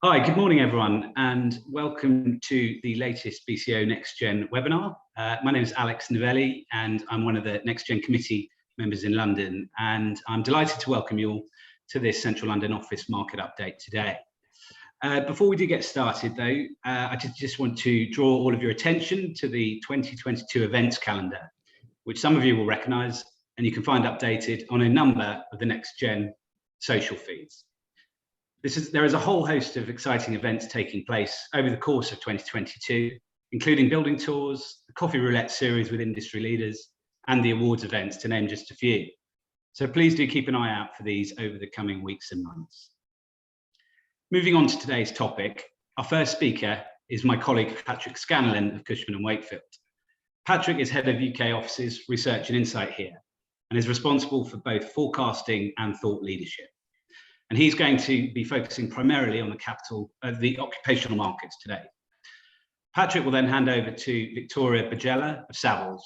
Hi, good morning everyone, and welcome to the latest BCO NextGen webinar. My name is Alex Novelli, and I'm one of the NextGen committee members in London, and I'm delighted to welcome you all to this Central London office market update today. Before we do get started though, I just want to draw all of your attention to the 2022 events calendar, which some of you will recognise, and you can find updated on a number of the NextGen social feeds. There is a whole host of exciting events taking place over the course of 2022, including building tours, the coffee roulette series with industry leaders, and the awards events, to name just a few. So please do keep an eye out for these over the coming weeks and months. Moving on to today's topic, our first speaker is my colleague Patrick Scanlon of Cushman Wakefield. Patrick is head of UK offices, research and insight here, and is responsible for both forecasting and thought leadership. And he's going to be focusing primarily on the occupational markets today. Patrick will then hand over to Victoria Bajela of Savills.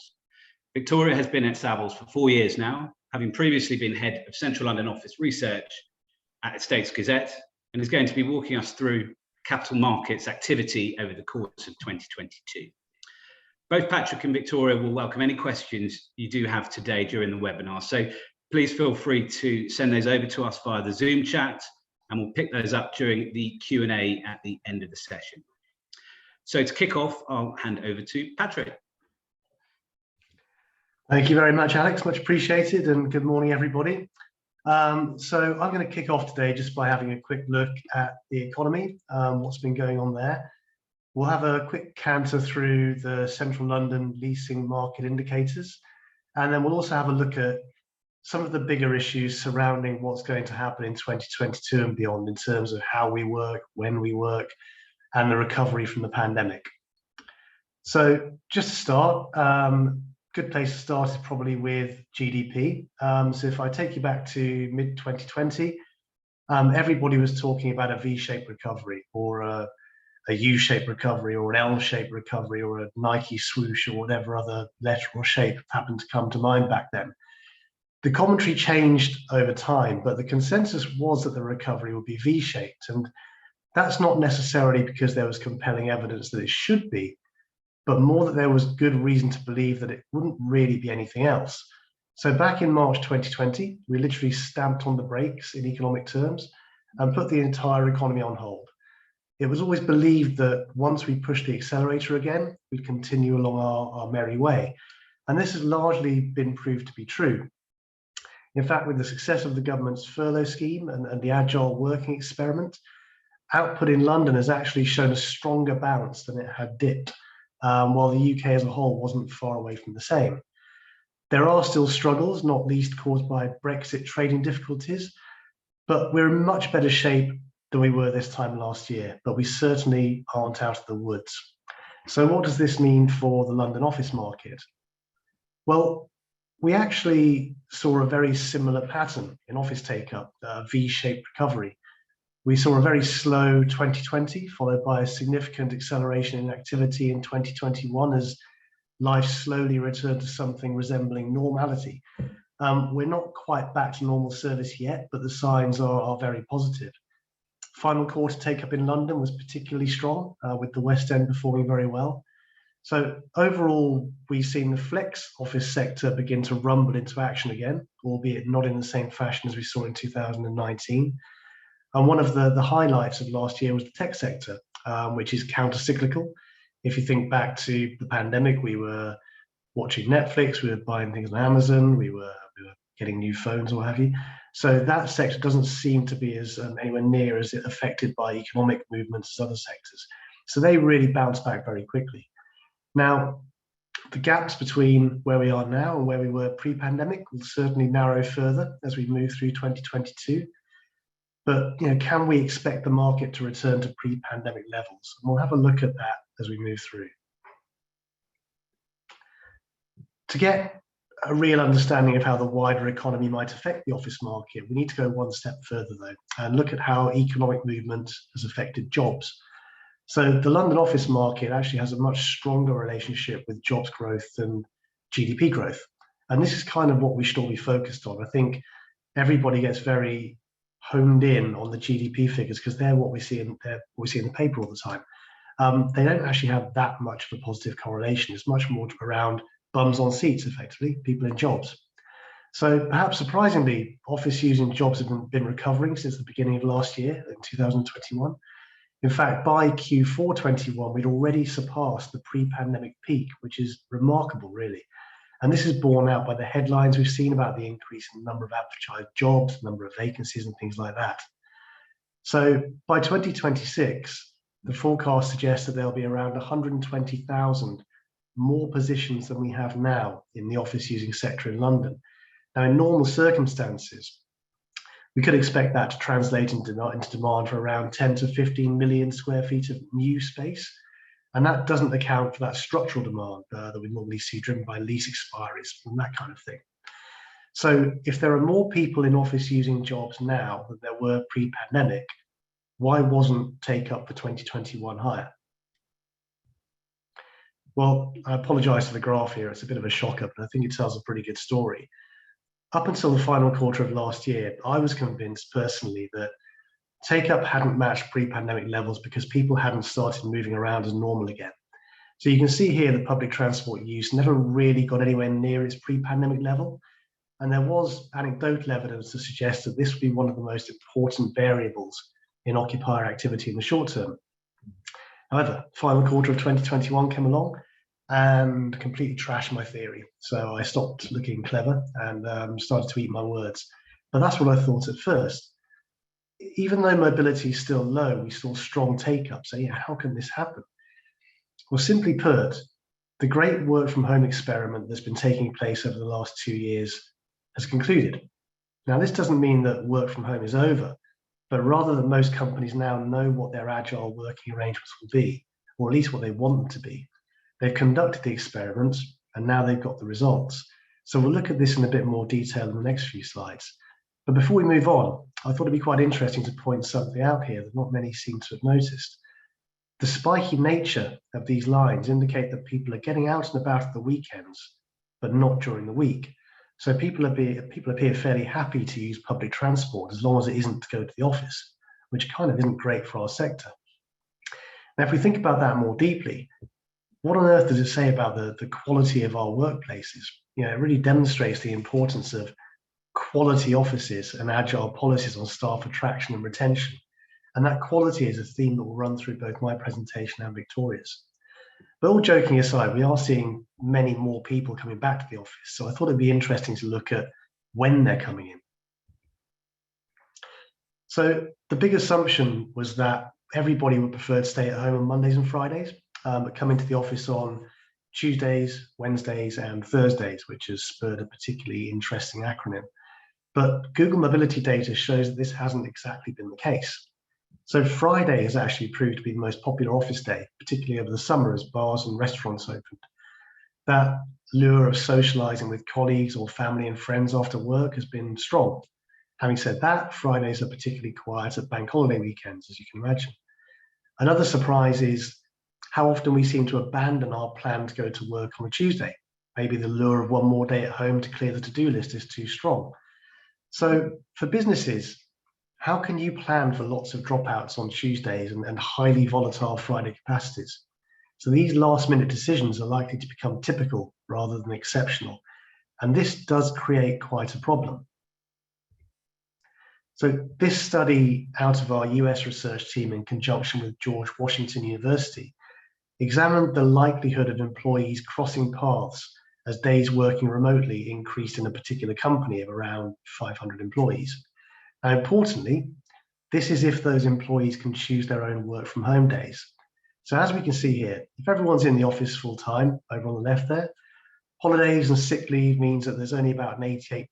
Victoria has been at Savills for 4 years now, having previously been head of Central London office research at Estate Gazette, and is going to be walking us through capital markets activity over the course of 2022. Both Patrick and Victoria will welcome any questions you do have today during the webinar. So please feel free to send those over to us via the Zoom chat, and we'll pick those up during the Q&A at the end of the session. So to kick off, I'll hand over to Patrick. Thank you very much, Alex. Much appreciated, and good morning, everybody. So I'm going to kick off today just by having a quick look at the economy, what's been going on there. We'll have a quick canter through the Central London leasing market indicators, and then we'll also have a look at some of the bigger issues surrounding what's going to happen in 2022 and beyond in terms of how we work, when we work, and the recovery from the pandemic. So just to start, good place to start is probably with GDP. So if I take you back to mid-2020, everybody was talking about a V-shaped recovery, or a U-shaped recovery, or an L-shaped recovery, or a Nike swoosh, or whatever other letter or shape happened to come to mind back then. The commentary changed over time, but the consensus was that the recovery would be V-shaped, and that's not necessarily because there was compelling evidence that it should be, but more that there was good reason to believe that it wouldn't really be anything else. So back in March 2020, we literally stamped on the brakes in economic terms and put the entire economy on hold. It was always believed that once we pushed the accelerator again, we'd continue along our merry way, and this has largely been proved to be true. In fact, with the success of the government's furlough scheme and the AGILE working experiment, output in London has actually shown a stronger bounce than it had dipped, while the UK as a whole wasn't far away from the same. There are still struggles, not least caused by Brexit trading difficulties, but we're in much better shape than we were this time last year, but we certainly aren't out of the woods. So what does this mean for the London office market? Well, we actually saw a very similar pattern in office take-up, a V-shaped recovery. We saw a very slow 2020, followed by a significant acceleration in activity in 2021 as life slowly returned to something resembling normality. We're not quite back to normal service yet, but the signs are very positive. Final quarter take-up in London was particularly strong, with the West End performing very well. So overall, we've seen the flex office sector begin to rumble into action again, albeit not in the same fashion as we saw in 2019. And one of the highlights of last year was the tech sector, which is counter-cyclical. If you think back to the pandemic, we were watching Netflix, we were buying things on Amazon, we were getting new phones or what have you. So that sector doesn't seem to be as anywhere near as affected by economic movements as other sectors. So they really bounced back very quickly. Now, the gaps between where we are now and where we were pre-pandemic will certainly narrow further as we move through 2022. But can we expect the market to return to pre-pandemic levels? And we'll have a look at that as we move through. To get a real understanding of how the wider economy might affect the office market, we need to go one step further though, and look at how economic movement has affected jobs. So the London office market actually has a much stronger relationship with jobs growth than GDP growth. And this is kind of what we should all be focused on. I think everybody gets very honed in on the GDP figures because they're what we see in the paper all the time. They don't actually have that much of a positive correlation. It's much more around bums on seats, effectively, people in jobs. So perhaps surprisingly, office using jobs have been recovering since the beginning of last year in 2021. In fact, by Q4 21, we'd already surpassed the pre-pandemic peak, which is remarkable, really. And this is borne out by the headlines we've seen about the increase in the number of advertised jobs, number of vacancies and things like that. So by 2026, the forecast suggests that there'll be around 120,000 more positions than we have now in the office using sector in London. Now, in normal circumstances, we could expect that to translate into demand for around 10 to 15 million square feet of new space. And that doesn't account for that structural demand that we normally see driven by lease expiries and that kind of thing. So if there are more people in office using jobs now than there were pre-pandemic, why wasn't take up for 2021 higher? Well, I apologize for the graph here. It's a bit of a shocker, but I think it tells a pretty good story. Up until the final quarter of last year, I was convinced personally that take-up hadn't matched pre-pandemic levels because people hadn't started moving around as normal again. So you can see here that public transport use never really got anywhere near its pre-pandemic level. And there was anecdotal evidence to suggest that this would be one of the most important variables in occupier activity in the short term. However, final quarter of 2021 came along and completely trashed my theory. So I stopped looking clever and started to eat my words. But that's what I thought at first. Even though mobility is still low, we saw strong take-up. So yeah, how can this happen? Well, simply put, the great work from home experiment that's been taking place over the last 2 years has concluded. Now, this doesn't mean that work from home is over, but rather that most companies now know what their agile working arrangements will be, or at least what they want them to be. They've conducted the experiments and now they've got the results. So we'll look at this in a bit more detail in the next few slides. But before we move on, I thought it'd be quite interesting to point something out here that not many seem to have noticed. The spiky nature of these lines indicate that people are getting out and about at the weekends, but not during the week. So people appear fairly happy to use public transport as long as it isn't to go to the office, which kind of isn't great for our sector. Now, if we think about that more deeply, what on earth does it say about the quality of our workplaces? You know, it really demonstrates the importance of quality offices and agile policies on staff attraction and retention. And that quality is a theme that will run through both my presentation and Victoria's. But all joking aside, we are seeing many more people coming back to the office. So I thought it'd be interesting to look at when they're coming in. So the big assumption was that everybody would prefer to stay at home on Mondays and Fridays, but come into the office on Tuesdays, Wednesdays, and Thursdays, which has spurred a particularly interesting acronym. But Google mobility data shows that this hasn't exactly been the case. So Friday has actually proved to be the most popular office day, particularly over the summer as bars and restaurants opened. That lure of socializing with colleagues or family and friends after work has been strong. Having said that, Fridays are particularly quiet at bank holiday weekends, as you can imagine. Another surprise is how often we seem to abandon our plan to go to work on a Tuesday. Maybe the lure of one more day at home to clear the to-do list is too strong. So for businesses, how can you plan for lots of dropouts on Tuesdays and highly volatile Friday capacities? So these last-minute decisions are likely to become typical rather than exceptional. And this does create quite a problem. So this study out of our US research team in conjunction with George Washington University examined the likelihood of employees crossing paths as days working remotely increased in a particular company of around 500 employees. Now, importantly, this is if those employees can choose their own work from home days. So as we can see here, if everyone's in the office full time, over on the left there, holidays and sick leave means that there's only about an 88%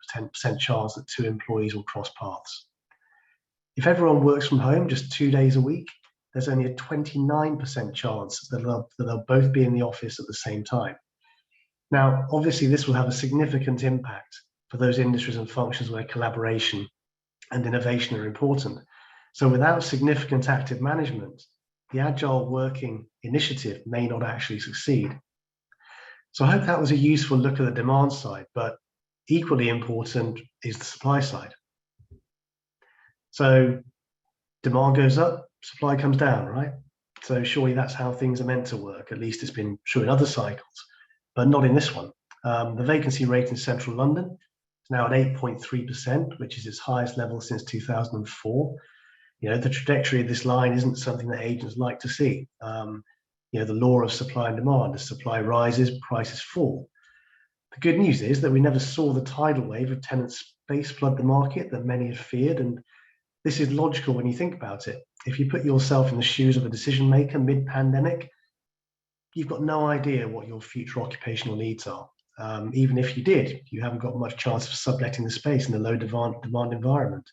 chance that two employees will cross paths. If everyone works from home just 2 days a week, there's only a 29% chance that they'll both be in the office at the same time. Now, obviously, this will have a significant impact for those industries and functions where collaboration and innovation are important. So without significant active management, the agile working initiative may not actually succeed. So I hope that was a useful look at the demand side, but equally important is the supply side. So demand goes up, supply comes down, right? So surely that's how things are meant to work. At least it's been true in other cycles, but not in this one. The vacancy rate in central London is now at 8.3%, which is its highest level since 2004. The trajectory of this line isn't something that agents like to see. The law of supply and demand: as supply rises, prices fall. The good news is that we never saw the tidal wave of tenant space flood the market that many had feared, and this is logical when you think about it. If you put yourself in the shoes of a decision maker mid-pandemic, you've got no idea what your future occupational needs are. Even if you did, you haven't got much chance of subletting the space in a low demand environment.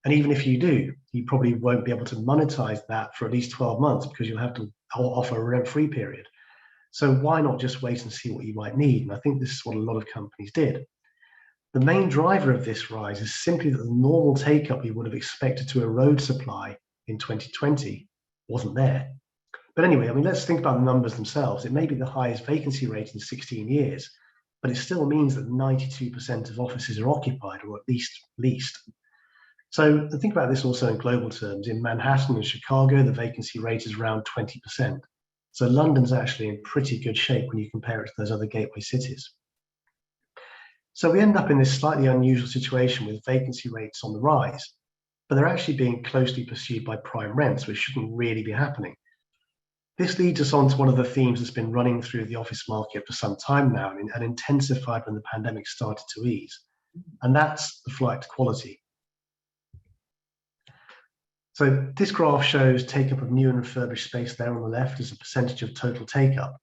And even if you do, you probably won't be able to monetize that for at least 12 months because you'll have to offer a rent-free period. So why not just wait and see what you might need? And I think this is what a lot of companies did. The main driver of this rise is simply that the normal take-up we would have expected to erode supply in 2020 wasn't there. But anyway, let's think about the numbers themselves. It may be the highest vacancy rate in 16 years, but it still means that 92% of offices are occupied, or at least leased. So think about this also in global terms. In Manhattan and Chicago, the vacancy rate is around 20%. So London's actually in pretty good shape when you compare it to those other gateway cities. So we end up in this slightly unusual situation with vacancy rates on the rise, but they're actually being closely pursued by prime rents, which shouldn't really be happening. This leads us on to one of the themes that's been running through the office market for some time now and intensified when the pandemic started to ease, and that's the flight to quality. So this graph shows take-up of new and refurbished space there on the left as a percentage of total take-up.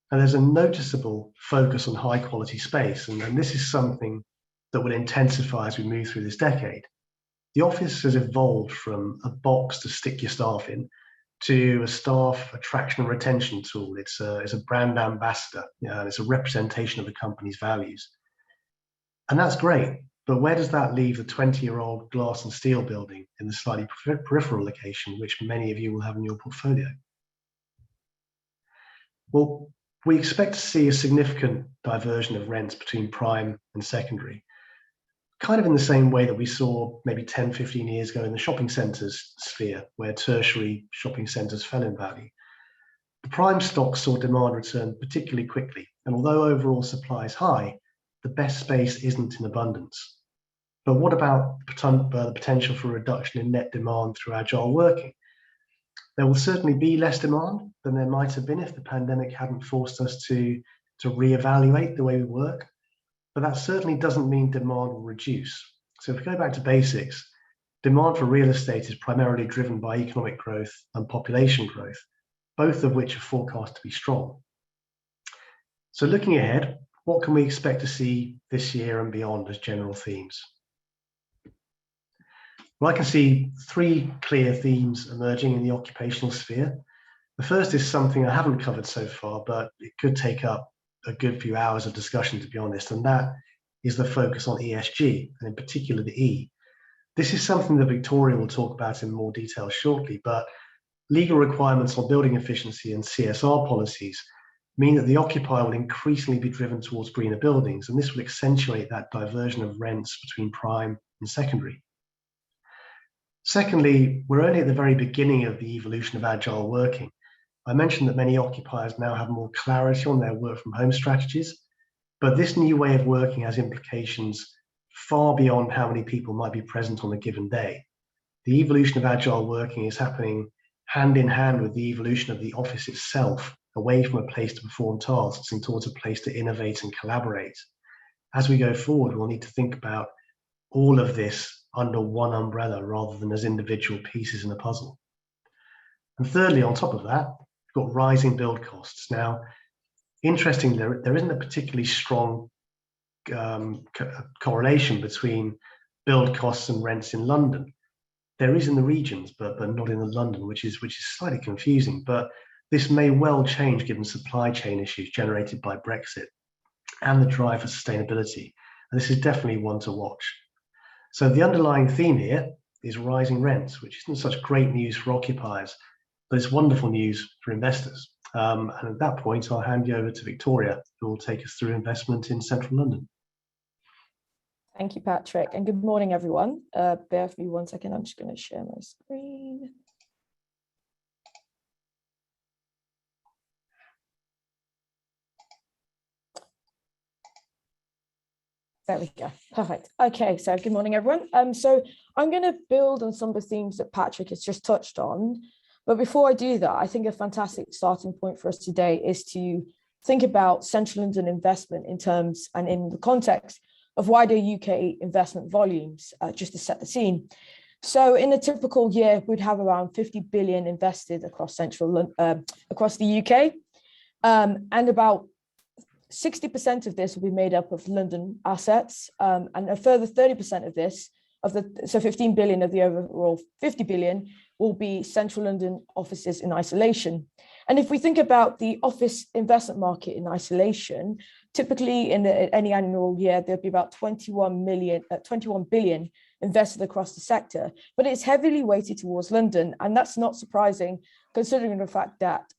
And there's a noticeable focus on high-quality space, and this is something that will intensify as we move through this decade. The office has evolved from a box to stick your staff in to a staff attraction and retention tool. It's a brand ambassador, and it's a representation of the company's values. And that's great. But where does that leave the 20-year-old glass and steel building in the slightly peripheral location, which many of you will have in your portfolio? Well, we expect to see a significant diversion of rents between prime and secondary, kind of in the same way that we saw maybe 10, 15 years ago in the shopping centres sphere, where tertiary shopping centres fell in value. The prime stock saw demand return particularly quickly, and although overall supply is high, the best space isn't in abundance. But what about the potential for a reduction in net demand through agile working? There will certainly be less demand than there might have been if the pandemic hadn't forced us to reevaluate the way we work, but that certainly doesn't mean demand will reduce. So if we go back to basics, demand for real estate is primarily driven by economic growth and population growth, both of which are forecast to be strong. So looking ahead, what can we expect to see this year and beyond as general themes? Well, I can see three clear themes emerging in the occupational sphere. The first is something I haven't covered so far, but it could take up a good few hours of discussion, to be honest, and that is the focus on ESG, and in particular the E. This is something that Victoria will talk about in more detail shortly, but legal requirements on building efficiency and CSR policies mean that the occupier will increasingly be driven towards greener buildings, and this will accentuate that diversion of rents between prime and secondary. Secondly, we're only at the very beginning of the evolution of agile working. I mentioned that many occupiers now have more clarity on their work from home strategies, but this new way of working has implications far beyond how many people might be present on a given day. The evolution of agile working is happening hand in hand with the evolution of the office itself, away from a place to perform tasks and towards a place to innovate and collaborate. As we go forward, we'll need to think about all of this under one umbrella rather than as individual pieces in a puzzle. And thirdly, on top of that, we've got rising build costs. Now, interestingly, there isn't a particularly strong correlation between build costs and rents in London. There is in the regions, but not in London, which is slightly confusing. But this may well change given supply chain issues generated by Brexit and the drive for sustainability. And this is definitely one to watch. So the underlying theme here is rising rents, which isn't such great news for occupiers, but it's wonderful news for investors. And at that point, I'll hand you over to Victoria, who will take us through investment in central London. Thank you, Patrick, and good morning, everyone. Bear with me 1 second. I'm just going to share my screen. There we go. Perfect. Okay, so good morning, everyone. So I'm going to build on some of the themes that Patrick has just touched on. But before I do that, I think a fantastic starting point for us today is to think about Central London investment in terms and in the context of wider UK investment volumes, just to set the scene. So in a typical year, we'd have around 50 billion invested across across the UK, and about 60% of this will be made up of London assets, and a further 30% of this, so 15 billion of the overall 50 billion, will be Central London offices in isolation. And if we think about the office investment market in isolation, typically in any annual year, there'll be about 21 billion invested across the sector, but it's heavily weighted towards London. And that's not surprising, considering the fact that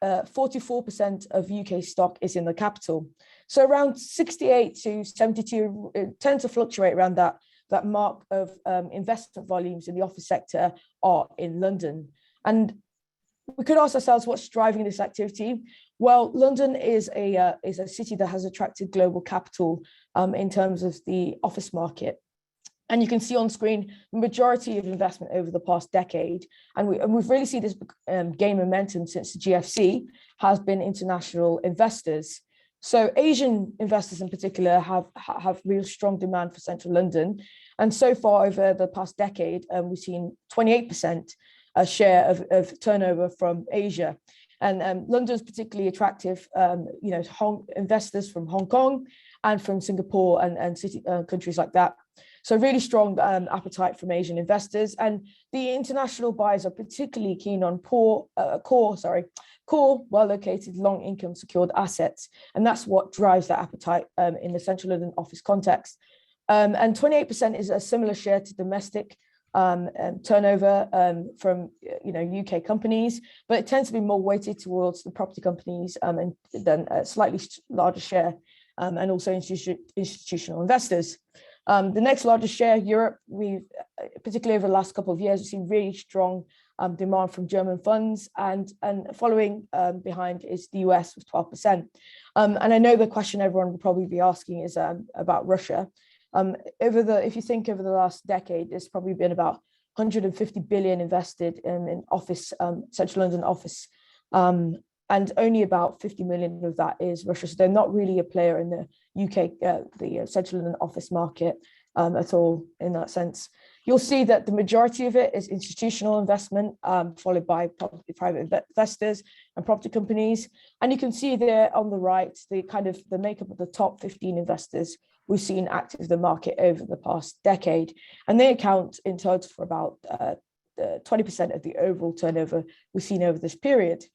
44% of UK stock is in the capital. So around 68 to 72 tend to fluctuate around that mark of investment volumes in the office sector are in London. And we could ask ourselves, what's driving this activity? Well, London is a city that has attracted global capital in terms of the office market. And you can see on screen the majority of investment over the past decade. And we've really seen this gain momentum since the GFC, has been international investors. So Asian investors in particular have real strong demand for Central London. And so far over the past decade, we've seen 28% share of turnover from Asia. And London's particularly attractive, investors from Hong Kong and from Singapore and city countries like that. So really strong appetite from Asian investors, and the international buyers are particularly keen on core, well-located, long income secured assets. And that's what drives that appetite in the Central London office context. And 28% is a similar share to domestic turnover from UK companies, but it tends to be more weighted towards the property companies and then a slightly larger share and also institutional investors. The next largest share, Europe, we've particularly over the last couple of years, we've seen really strong demand from German funds, and following behind is the US with 12%. And I know the question everyone will probably be asking is about Russia. If you think over the last decade, there's probably been about 150 billion invested in office, Central London office, and only about 50 million of that is Russia. So they're not really a player in the UK, the Central London office market at all in that sense. You'll see that the majority of it is institutional investment, followed by private investors and property companies. And you can see there on the right, the makeup of the top 15 investors we've seen active in the market over the past decade. And they account in total for about 20% of the overall turnover we've seen over this period.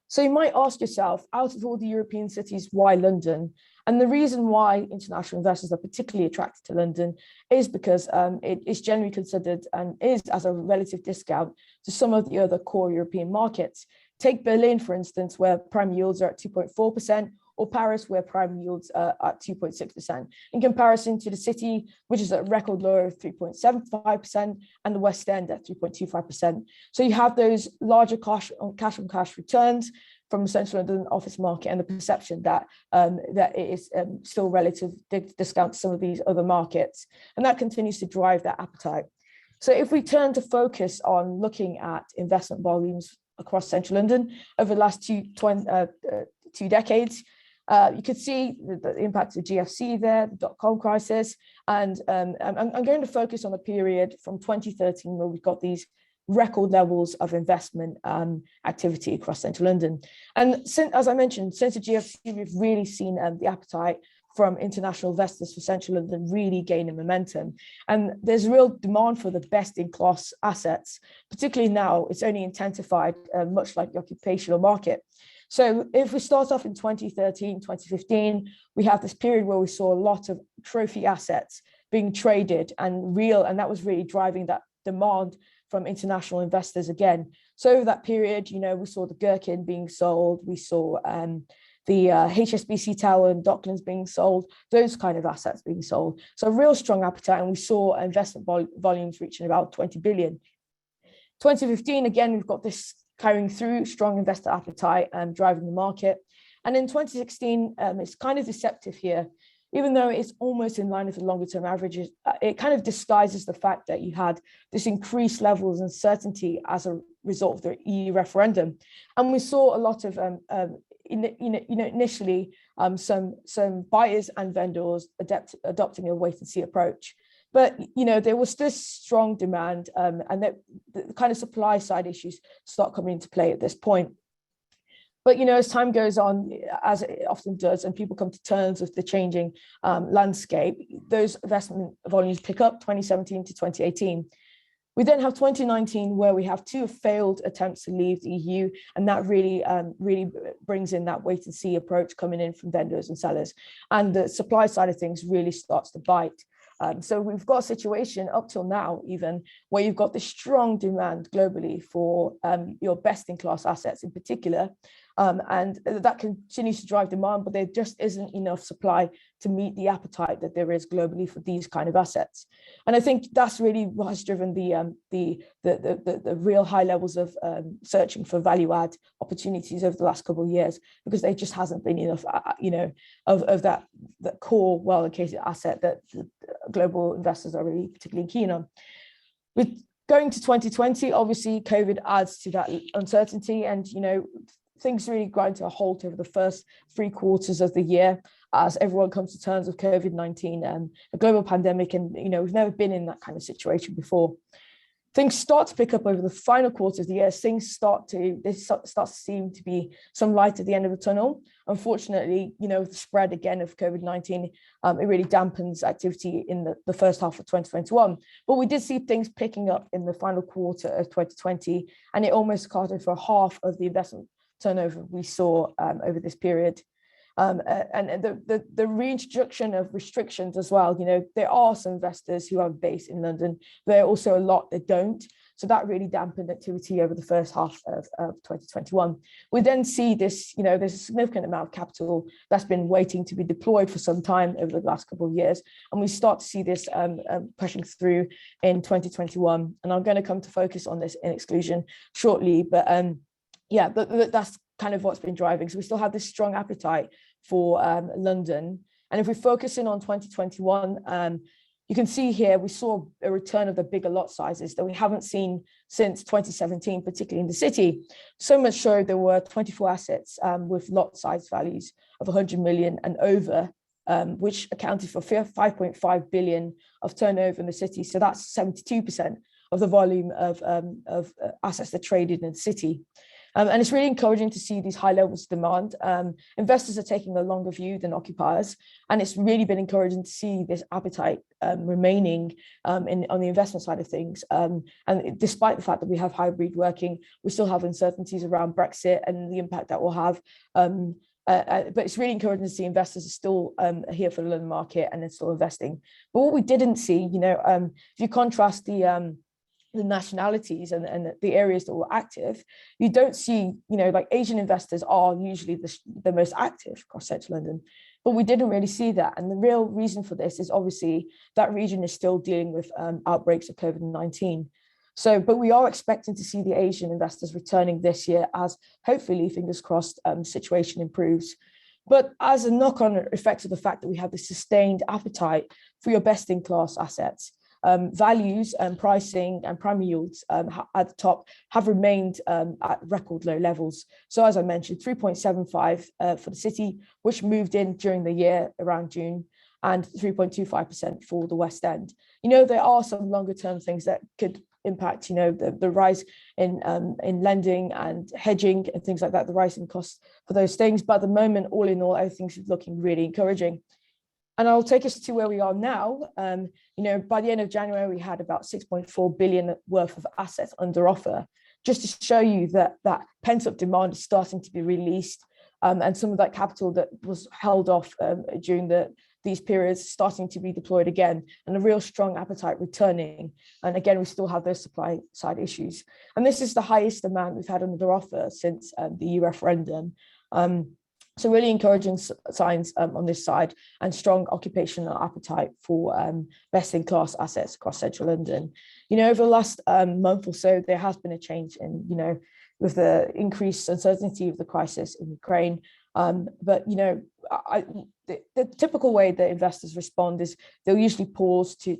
So you might ask yourself, out of all the European cities, why London? And the reason why international investors are particularly attracted to London is because it is generally considered and is as a relative discount to some of the other core European markets. Take Berlin, for instance, where prime yields are at 2.4%, or Paris, where prime yields are at 2.6%, in comparison to the city, which is at a record low of 3.75%, and the West End at 3.25%. So you have those larger cash on cash returns from the Central London office market, and the perception that that it is still relative discount to some of these other markets. And that continues to drive that appetite. So if we turn to focus on looking at investment volumes across Central London over the last two decades, you could see the impact of GFC there, the dot-com crisis, and I'm going to focus on the period from 2013 where we've got these record levels of investment activity across Central London. And as I mentioned, since the GFC, we've really seen the appetite from international investors for Central London really gaining momentum. And there's real demand for the best-in-class assets, particularly now. It's only intensified, much like the occupational market. So if we start off in 2013, 2015, we have this period where we saw a lot of trophy assets being traded and that was really driving that demand from international investors again. So over that period, we saw the Gherkin being sold, we saw HSBC Tower and Docklands being sold, those kind of assets being sold. So a real strong appetite, and we saw investment volumes reaching about 20 billion. 2015, again, we've got this carrying through, strong investor appetite and driving the market. And in 2016, it's kind of deceptive here. Even though it's almost in line with the longer term averages, it kind of disguises the fact that you had this increased levels of uncertainty as a result of the EU referendum. And we saw a lot of, initially, some buyers and vendors adopting a wait and see approach. But, there was this strong demand, and that the kind of supply side issues start coming into play at this point. But, as time goes on, as it often does, and people come to terms with the changing landscape, those investment volumes pick up 2017 to 2018. We then have 2019, where we have two failed attempts to leave the EU, and that really brings in that wait and see approach coming in from vendors and sellers. And the supply side of things really starts to bite. So we've got a situation up till now, even, where you've got this strong demand globally for your best-in-class assets in particular, and that continues to drive demand, but there just isn't enough supply to meet the appetite that there is globally for these kind of assets. And I think that's really what has driven the real high levels of searching for value-add opportunities over the last couple of years, because there just hasn't been enough, of that core, well-located asset that global investors are really particularly keen on. With going to 2020, obviously COVID adds to that uncertainty, and things really grind to a halt over the first 3 quarters of the year as everyone comes to terms with COVID-19 and a global pandemic, and we've never been in that kind of situation before. Things start to pick up over the final quarter of the year. Things start to seem to be some light at the end of the tunnel. Unfortunately, the spread again of COVID-19, it really dampens activity in the first half of 2021. But we did see things picking up in the final quarter of 2020, and it almost accounted for half of the investment turnover we saw over this period. And the reintroduction of restrictions as well. There are some investors who are based in London. There are also a lot that don't. So that really dampened activity over the first half of 2021. We then see this, there's a significant amount of capital that's been waiting to be deployed for some time over the last couple of years. And we start to see this pushing through in 2021. And I'm going to come to focus on this in exclusion shortly. But but that's kind of what's been driving. So we still have this strong appetite for London. And if we focus in on 2021, you can see here we saw a return of the bigger lot sizes that we haven't seen since 2017, particularly in the city. So much so there were 24 assets with lot size values of 100 million and over, which accounted for 5.5 billion of turnover in the city. So that's 72% of the volume of assets that traded in the city. And it's really encouraging to see these high levels of demand. Investors are taking a longer view than occupiers, and it's really been encouraging to see this appetite remaining on the investment side of things. And despite the fact that we have hybrid working, we still have uncertainties around Brexit and the impact that will have. But it's really encouraging to see investors are still here for the London market and they're still investing. But what we didn't see, if you contrast the nationalities and the areas that were active, you don't see, like Asian investors are usually the most active across central London, but we didn't really see that. And the real reason for this is obviously that region is still dealing with outbreaks of COVID-19. So, but we are expecting to see the Asian investors returning this year as hopefully, fingers crossed, situation improves. But as a knock-on effect of the fact that we have this sustained appetite for your best-in-class assets, values and pricing and prime yields at the top have remained at record low levels. So as I mentioned, 3.75 for the city, which moved in during the year around June, and 3.25% for the West End. There are some longer term things that could impact, the rise in lending and hedging and things like that, the rising costs for those things. But at the moment, all in all, everything's looking really encouraging. And I'll take us to where we are now. By the end of January, we had about 6.4 billion worth of assets under offer, just to show you that pent-up demand is starting to be released, and some of that capital that was held off during these periods starting to be deployed again, and a real strong appetite returning. And again, we still have those supply side issues. And this is the highest amount we've had under offer since the EU referendum. So really encouraging signs on this side, and strong occupational appetite for best-in-class assets across central London. Over the last month or so, there has been a change in, with the increased uncertainty of the crisis in Ukraine. But the typical way that investors respond is they'll usually pause to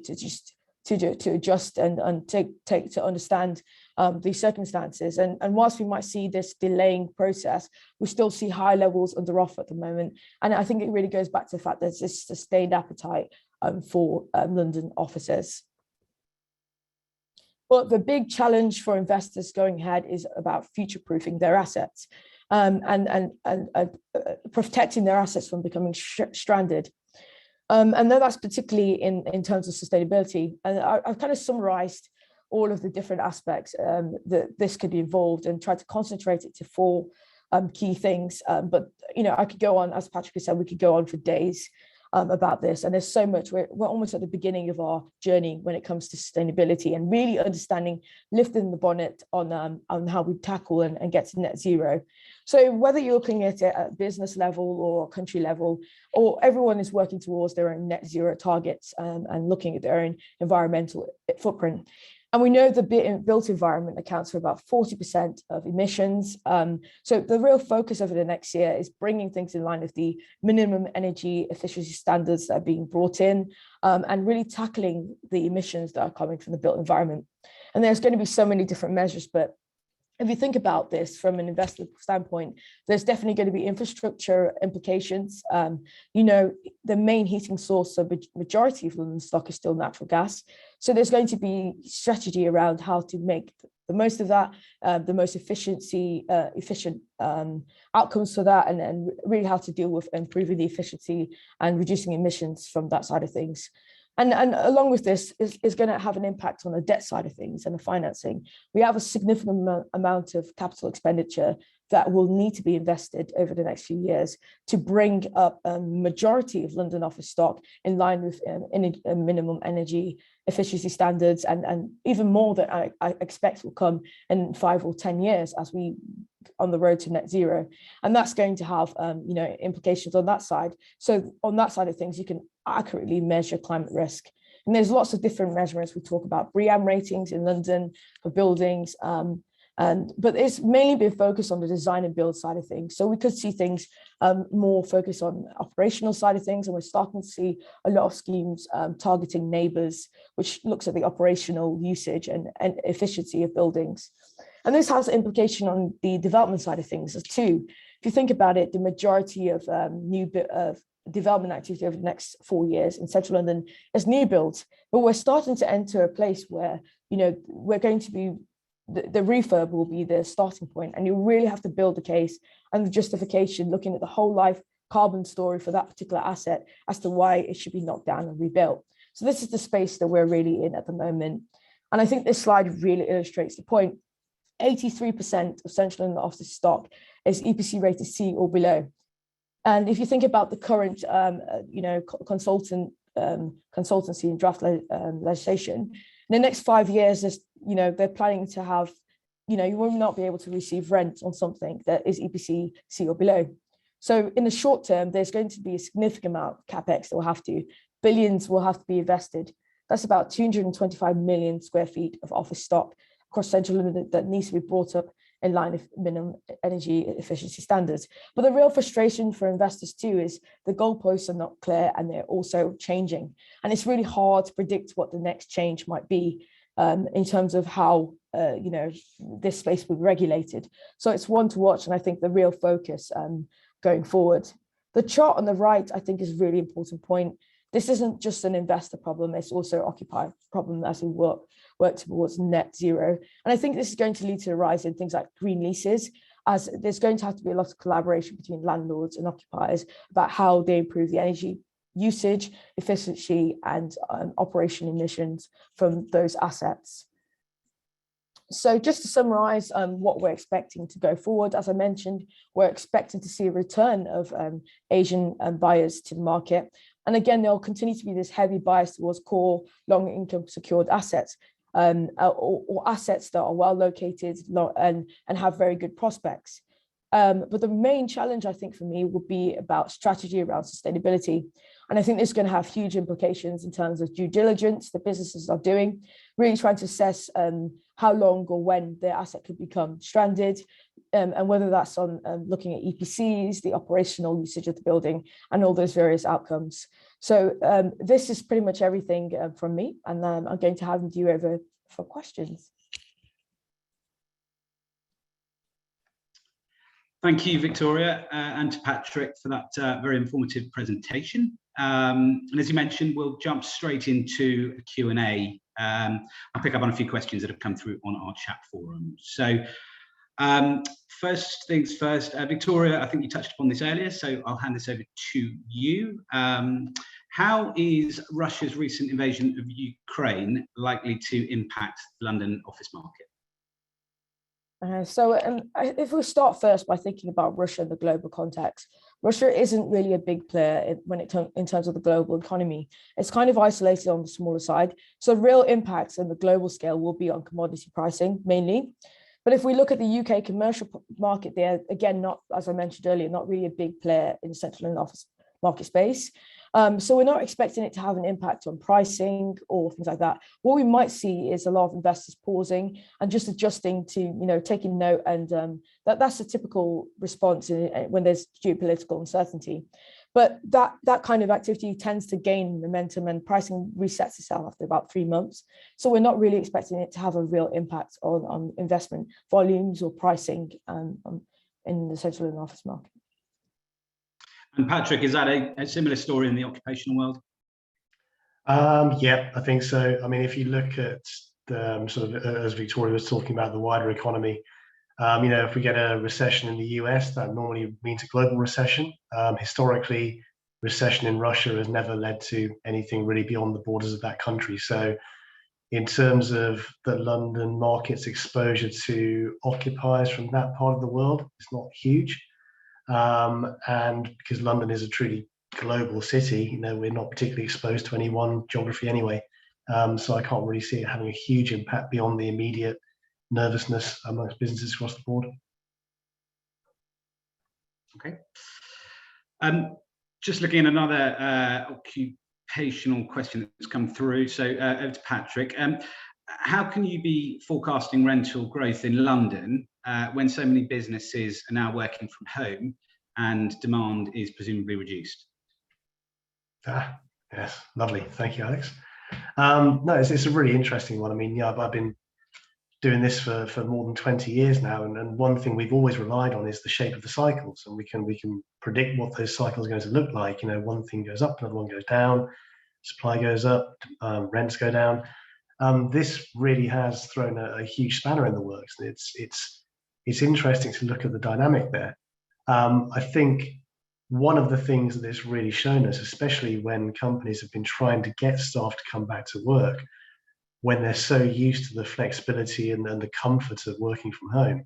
adjust and take to understand these circumstances. And whilst we might see this delaying process, we still see high levels under offer at the moment. And I think it really goes back to the fact that there's this sustained appetite for London offices. But the big challenge for investors going ahead is about future-proofing their assets and protecting their assets from becoming stranded. And then that's particularly in terms of sustainability. And I've kind of summarized all of the different aspects that this could be involved and tried to concentrate it to 4 key things. But, I could go on, as Patrick has said, we could go on for days about this. And there's so much, we're almost at the beginning of our journey when it comes to sustainability and really understanding, lifting the bonnet on how we tackle and get to net zero. So whether you're looking at it at business level or country level, or everyone is working towards their own net zero targets and looking at their own environmental footprint. And we know the built environment accounts for about 40% of emissions. So the real focus over the next year is bringing things in line with the minimum energy efficiency standards that are being brought in, and really tackling the emissions that are coming from the built environment. And there's going to be so many different measures, but if you think about this from an investor standpoint, there's definitely going to be infrastructure implications. The main heating source of the majority of London stock is still natural gas. So there's going to be strategy around how to make the most of that, the most efficient outcomes for that, and really how to deal with improving the efficiency and reducing emissions from that side of things. And along with this is going to have an impact on the debt side of things and the financing. We have a significant amount of capital expenditure that will need to be invested over the next few years to bring up a majority of London office stock in line with minimum energy efficiency standards, and even more that I expect will come in 5 or 10 years as we on the road to net zero. And that's going to have implications on that side. So on that side of things, you can accurately measure climate risk. And there's lots of different measurements. We talk about BREEAM ratings in London for buildings, but it's mainly been focused on the design and build side of things. So we could see things more focused on operational side of things, and we're starting to see a lot of schemes targeting neighbours, which looks at the operational usage and efficiency of buildings. And this has an implication on the development side of things too. If you think about it, the majority of development activity over the next 4 years in central London is new builds, but we're starting to enter a place where we're going to be the refurb will be the starting point, and you really have to build the case and the justification, looking at the whole life carbon story for that particular asset as to why it should be knocked down and rebuilt. So this is the space that we're really in at the moment, and I think this slide really illustrates the point. 83% of central London office stock is EPC rated C or below. And if you think about the current, consultancy and draft legislation, in the next 5 years, they're planning to have, you will not be able to receive rent on something that is EPC C or below. So in the short term, there's going to be a significant amount of capex that billions will have to be invested. That's about 225 million square feet of office stock across central London that needs to be brought up in line with minimum energy efficiency standards. But the real frustration for investors too is the goalposts are not clear and they're also changing. And it's really hard to predict what the next change might be in terms of how this space will be regulated. So it's one to watch, and I think the real focus going forward. The chart on the right, I think, is a really important point. This isn't just an investor problem, it's also an occupier problem as we work towards net zero. And I think this is going to lead to a rise in things like green leases, as there's going to have to be a lot of collaboration between landlords and occupiers about how they improve the energy usage, efficiency, and operation emissions from those assets. So just to summarize what we're expecting to go forward, as I mentioned, we're expecting to see a return of Asian buyers to the market. And again, there'll continue to be this heavy bias towards core long income secured assets or assets that are well located and have very good prospects. But the main challenge, I think, for me would be about strategy around sustainability. And I think this is going to have huge implications in terms of due diligence the businesses are doing, really trying to assess how long or when their asset could become stranded, and whether that's on looking at EPCs, the operational usage of the building, and all those various outcomes. So this is pretty much everything from me, and I'm going to hand you over for questions. Thank you, Victoria, and to Patrick for that very informative presentation. And as you mentioned, we'll jump straight into a Q&A. I'll pick up on a few questions that have come through on our chat forum. So first things first, Victoria, I think you touched upon this earlier, so I'll hand this over to you. How is Russia's recent invasion of Ukraine likely to impact the London office market? If we start first by thinking about Russia in the global context, Russia isn't really a big player in terms of the global economy. It's kind of isolated on the smaller side. So real impacts on the global scale will be on commodity pricing mainly. But if we look at the UK commercial market, they're, again, not, as I mentioned earlier, not really a big player in the central and office market space. So we're not expecting it to have an impact on pricing or things like that. What we might see is a lot of investors pausing and just adjusting to, taking note, and that's a typical response when there's geopolitical uncertainty. But that kind of activity tends to gain momentum, and pricing resets itself after about 3 months. So we're not really expecting it to have a real impact on investment volumes or pricing in the central and office market. And Patrick, is that a similar story in the occupational world? Yeah, I think so. I mean, if you look at the sort of, as Victoria was talking about, the wider economy, if we get a recession in the US, that normally means a global recession. Historically, recession in Russia has never led to anything really beyond the borders of that country. So in terms of the London market's exposure to occupiers from that part of the world, it's not huge. And because London is a truly global city, we're not particularly exposed to any one geography anyway. So I can't really see it having a huge impact beyond the immediate nervousness amongst businesses across the board. Okay. Just looking at another occupational question that's come through. So over to Patrick. How can you be forecasting rental growth in London when so many businesses are now working from home and demand is presumably reduced? Yes, lovely. Thank you, Alex. No, it's a really interesting one. I mean, yeah, I've been doing this for more than 20 years now, and one thing we've always relied on is the shape of the cycles, and we can predict what those cycles are going to look like. One thing goes up, another one goes down, supply goes up, rents go down. This really has thrown a huge spanner in the works, and it's interesting to look at the dynamic there. I think one of the things that it's really shown us, especially when companies have been trying to get staff to come back to work, when they're so used to the flexibility and the comfort of working from home,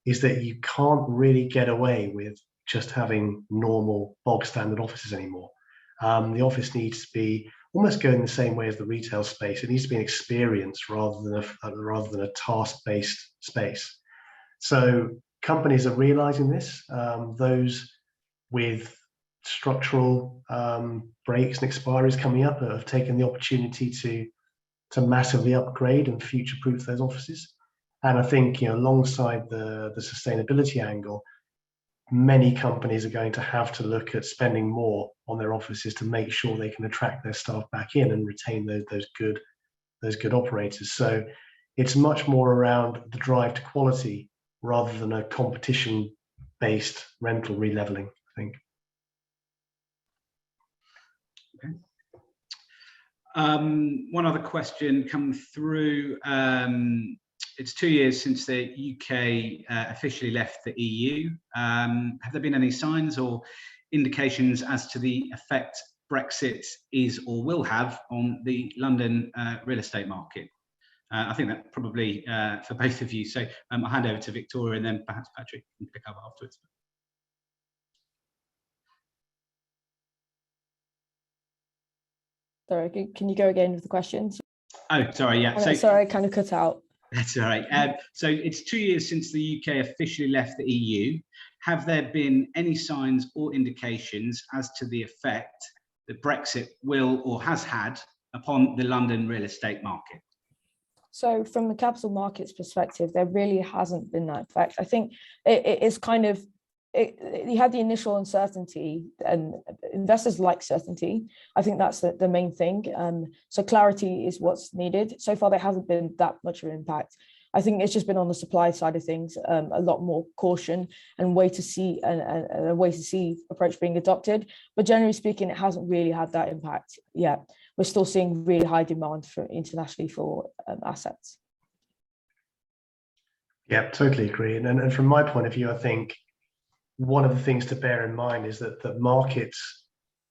is that you can't really get away with just having normal bog standard offices anymore. The office needs to be almost going the same way as the retail space. It needs to be an experience rather than a task-based space. So companies are realizing this. Those with structural breaks and expiries coming up have taken the opportunity to massively upgrade and future-proof those offices. And I think, alongside the sustainability angle, many companies are going to have to look at spending more on their offices to make sure they can attract their staff back in and retain those good operators. So it's much more around the drive to quality rather than a competition-based rental releveling, I think. Okay. One other question come through. It's 2 years since the UK officially left the EU. Have there been any signs or indications as to the effect Brexit is or will have on the London real estate market? I think that probably for both of you. So I'll hand over to Victoria, and then perhaps Patrick can pick up afterwards. Sorry, can you go again with the questions? Oh, sorry, yeah. Sorry, I kind of cut out. That's all right. So it's 2 years since the UK officially left the EU. have there been any signs or indications as to the effect that Brexit will or has had upon the London real estate market? So from the capital markets perspective, there really hasn't been that effect. I think it is kind of, you had the initial uncertainty, and investors like certainty. I think that's the main thing. So clarity is what's needed. So far, there hasn't been that much of an impact. I think it's just been on the supply side of things, a lot more caution and wait to see and a wait to see approach being adopted. But generally speaking, it hasn't really had that impact yet. We're still seeing really high demand for internationally for assets. Yeah, totally agree. And from my point of view, I think one of the things to bear in mind is that the markets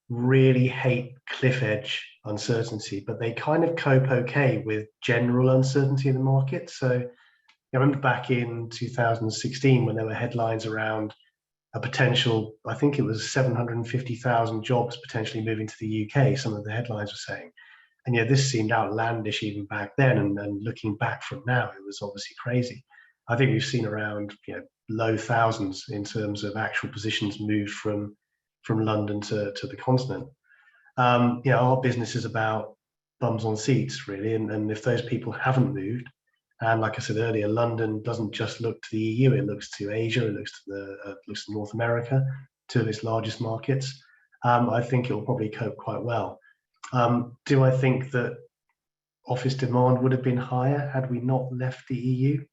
really hate cliff edge uncertainty, but they kind of cope okay with general uncertainty in the market. So I remember back in 2016 when there were headlines around a potential, I think it was 750,000 jobs potentially moving to the UK, some of the headlines were saying. And yeah, this seemed outlandish even back then, and looking back from now, it was obviously crazy. I think we've seen around low thousands in terms of actual positions moved from London to the continent. Our business is about bums on seats, really, and if those people haven't moved, and like I said earlier, London doesn't just look to the EU; it looks to Asia, it looks to North America, two of its largest markets. I think it will probably cope quite well. Do I think that office demand would have been higher had we not left the EU?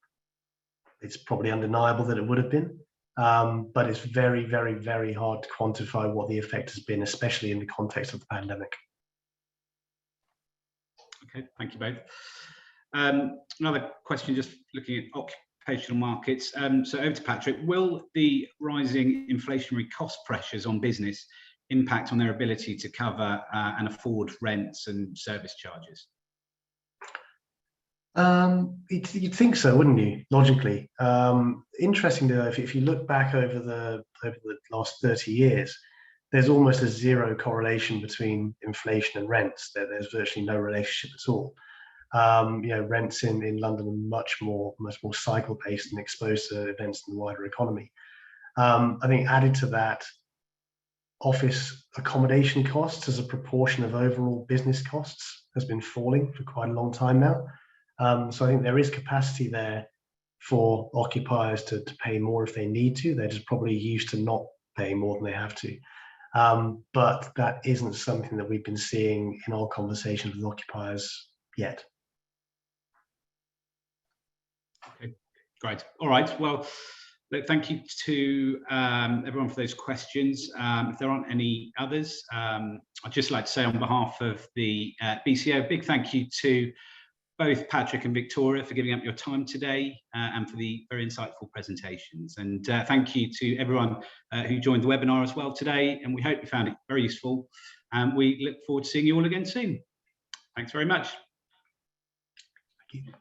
It's probably undeniable that it would have been, but it's very, very, very hard to quantify what the effect has been, especially in the context of the pandemic. Okay, thank you both. Another question, just looking at occupational markets. So over to Patrick. Will the rising inflationary cost pressures on business impact on their ability to cover and afford rents and service charges? You'd think so, wouldn't you? Logically, interesting though. If you look back over the last 30 years, there's almost a zero correlation between inflation and rents. There's virtually no relationship at all. Rents in London are much more cycle based and exposed to events in the wider economy. I think added to that, office accommodation costs as a proportion of overall business costs has been falling for quite a long time now. So I think there is capacity there for occupiers to pay more if they need to. They're just probably used to not paying more than they have to. But that isn't something that we've been seeing in our conversations with occupiers yet. Okay, great. All right. Well, look, thank you to everyone for those questions. If there aren't any others, I'd just like to say on behalf of the BCO, big thank you to both Patrick and Victoria for giving up your time today and for the very insightful presentations. And thank you to everyone who joined the webinar as well today. And we hope you found it very useful. And we look forward to seeing you all again soon. Thanks very much. Thank you.